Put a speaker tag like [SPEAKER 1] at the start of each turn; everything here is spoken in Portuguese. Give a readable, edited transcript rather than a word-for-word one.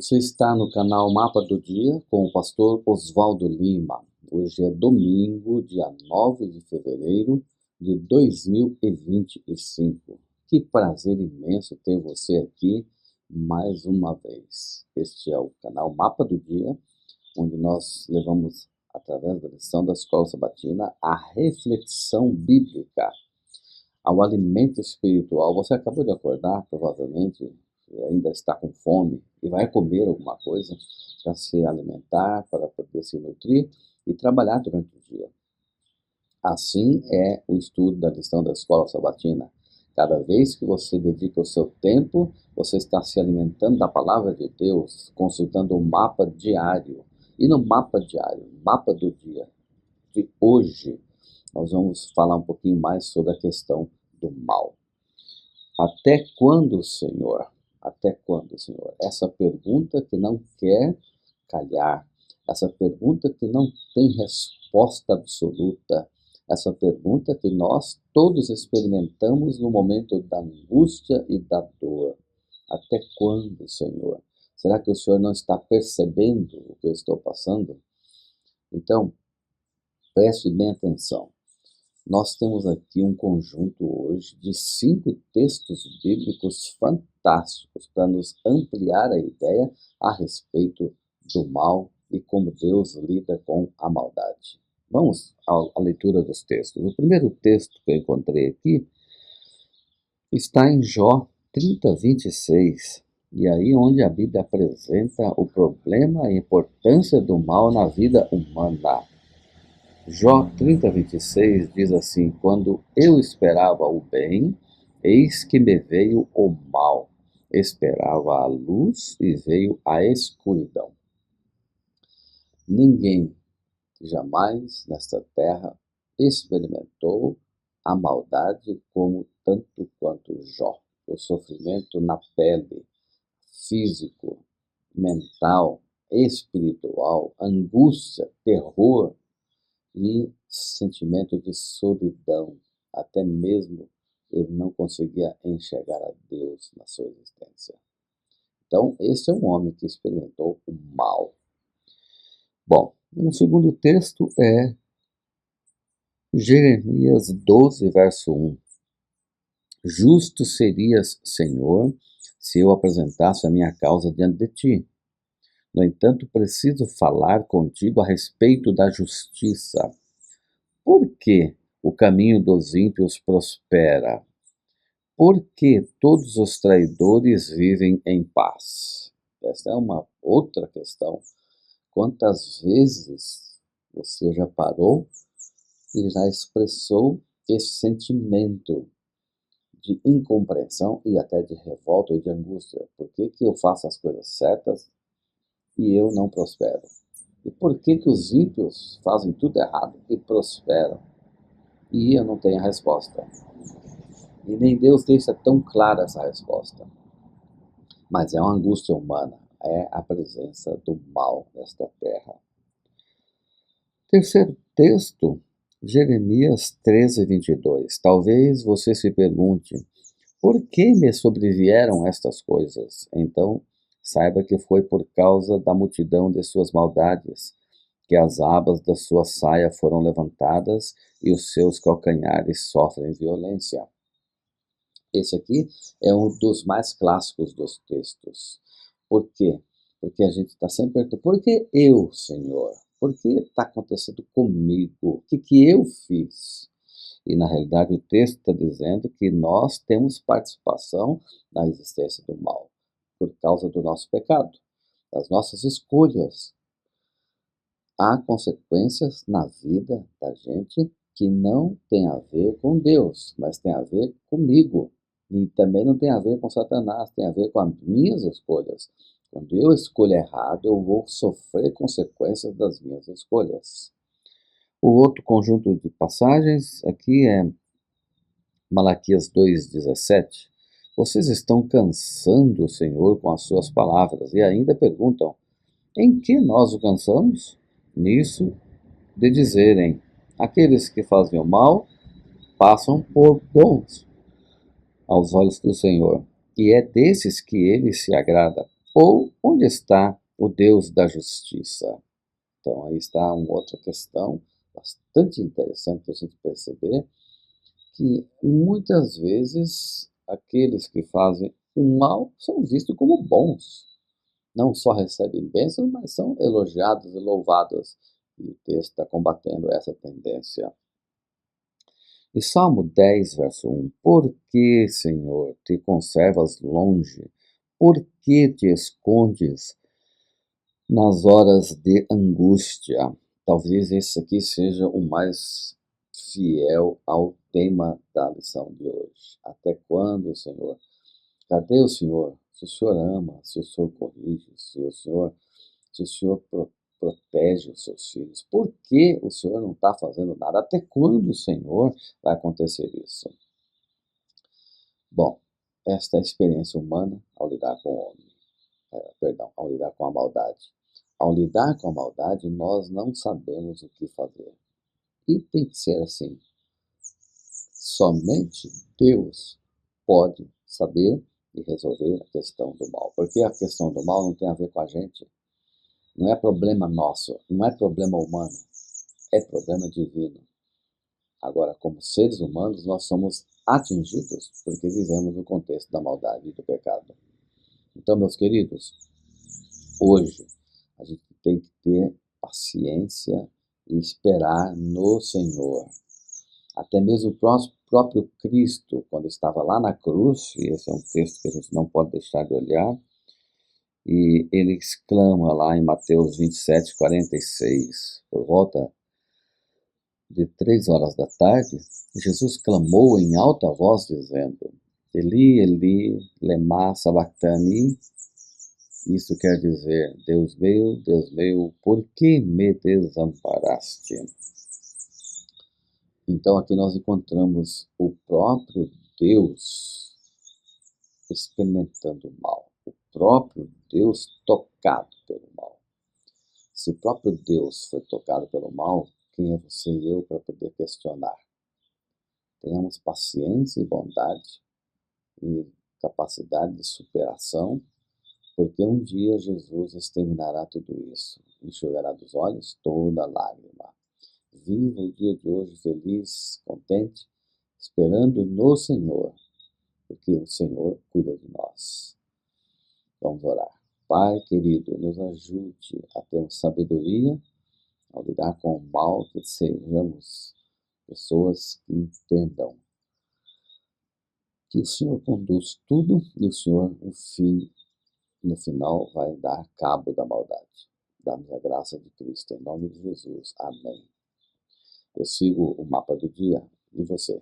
[SPEAKER 1] Você está no canal Mapa do Dia com o pastor Oswaldo Lima. Hoje é domingo, dia 9 de fevereiro de 2025. Que prazer imenso ter você aqui mais uma vez. Este é o canal Mapa do Dia, onde nós levamos, através da lição da Escola Sabatina, a reflexão bíblica ao alimento espiritual. Você acabou de acordar, provavelmente, e ainda está com fome e vai comer alguma coisa para se alimentar, para poder se nutrir e trabalhar durante o dia. Assim é o estudo da lição da Escola Sabatina. Cada vez que você dedica o seu tempo, você está se alimentando da Palavra de Deus, consultando um mapa diário. E no mapa diário, mapa do dia de hoje, nós vamos falar um pouquinho mais sobre a questão do mal. Até quando, Senhor? Até quando, Senhor? Essa pergunta que não quer calhar, essa pergunta que não tem resposta absoluta, essa pergunta que nós todos experimentamos no momento da angústia e da dor. Até quando, Senhor? Será que o Senhor não está percebendo o que eu estou passando? Então, preste bem atenção. Nós temos aqui um conjunto hoje de 5 textos bíblicos fantásticos para nos ampliar a ideia a respeito do mal e como Deus lida com a maldade. Vamos à leitura dos textos. O primeiro texto que eu encontrei aqui está em Jó 30:26, e aí onde a Bíblia apresenta o problema e a importância do mal na vida humana. Jó 30:26 diz assim: quando eu esperava o bem, eis que me veio o mal. Esperava a luz e veio a escuridão. Ninguém jamais nesta terra experimentou a maldade como tanto quanto Jó. O sofrimento na pele, físico, mental, espiritual, angústia, terror, e sentimento de solidão. Até mesmo ele não conseguia enxergar a Deus na sua existência. Então, esse é um homem que experimentou o mal. Bom, um segundo texto é Jeremias 12, verso 1. Justo serias, Senhor, se eu apresentasse a minha causa diante de ti. No entanto, preciso falar contigo a respeito da justiça. Por que o caminho dos ímpios prospera? Por que todos os traidores vivem em paz? Essa é uma outra questão. Quantas vezes você já parou e já expressou esse sentimento de incompreensão e até de revolta e de angústia? Por que eu faço as coisas certas e eu não prospero? E por que os ímpios fazem tudo errado e prosperam? E eu não tenho a resposta. E nem Deus deixa tão clara essa resposta. Mas é uma angústia humana, é a presença do mal nesta terra. Terceiro texto, Jeremias 13:22. Talvez você se pergunte, por que me sobrevieram estas coisas? Então, saiba que foi por causa da multidão de suas maldades, que as abas da sua saia foram levantadas e os seus calcanhares sofrem violência. Esse aqui é um dos mais clássicos dos textos. Por quê? Porque a gente está sempre perguntando, por que eu, Senhor? Por que está acontecendo comigo? O que eu fiz? E na realidade o texto está dizendo que nós temos participação na existência do mal, por causa do nosso pecado, das nossas escolhas. Há consequências na vida da gente que não tem a ver com Deus, mas tem a ver comigo. E também não tem a ver com Satanás, tem a ver com as minhas escolhas. Quando eu escolho errado, eu vou sofrer consequências das minhas escolhas. O outro conjunto de passagens aqui é Malaquias 2:17. Vocês estão cansando o Senhor com as suas palavras e ainda perguntam, em que nós o cansamos? Nisso de dizerem, aqueles que fazem o mal passam por bons aos olhos do Senhor, e é desses que ele se agrada. Ou onde está o Deus da justiça? Então aí está uma outra questão bastante interessante a gente perceber que muitas vezes aqueles que fazem o mal são vistos como bons. Não só recebem bênçãos, mas são elogiados e louvados. E o texto está combatendo essa tendência. E Salmo 10, verso 1: Por que, Senhor, te conservas longe? Por que te escondes nas horas de angústia? Talvez esse aqui seja o mais fiel ao tema da lição de hoje. Até quando, Senhor? Cadê o Senhor? Se o Senhor ama, se o Senhor corrige, se o Senhor protege os seus filhos, por que o Senhor não está fazendo nada? Até quando, Senhor, vai acontecer isso? Bom, esta é a experiência humana ao lidar com o homem, ao lidar com a maldade. Ao lidar com a maldade, nós não sabemos o que fazer. E tem que ser assim. Somente Deus pode saber e resolver a questão do mal. Porque a questão do mal não tem a ver com a gente. Não é problema nosso, não é problema humano, é problema divino. Agora, como seres humanos, nós somos atingidos porque vivemos no contexto da maldade e do pecado. Então, meus queridos, hoje a gente tem que ter paciência e esperar no Senhor. Até mesmo o próprio Cristo, quando estava lá na cruz, e esse é um texto que a gente não pode deixar de olhar, e ele exclama lá em Mateus 27, 46, por volta de 3 horas da tarde, Jesus clamou em alta voz dizendo: Eli, Eli, lema sabachthani. Isso quer dizer: Deus meu, por que me desamparaste? Então aqui nós encontramos o próprio Deus experimentando o mal, o próprio Deus tocado pelo mal. Se o próprio Deus foi tocado pelo mal, quem é você e eu para poder questionar? Tenhamos paciência e bondade e capacidade de superação, porque um dia Jesus exterminará tudo isso, enxugará dos olhos toda lágrima. Viva o dia de hoje feliz, contente, esperando no Senhor, porque o Senhor cuida de nós. Vamos orar. Pai querido, nos ajude a termos sabedoria ao lidar com o mal, que sejamos pessoas que entendam que o Senhor conduz tudo e o Senhor, no final, vai dar cabo da maldade. Dá-nos a graça de Cristo, em nome de Jesus. Amém. Eu sigo o mapa do dia. E você?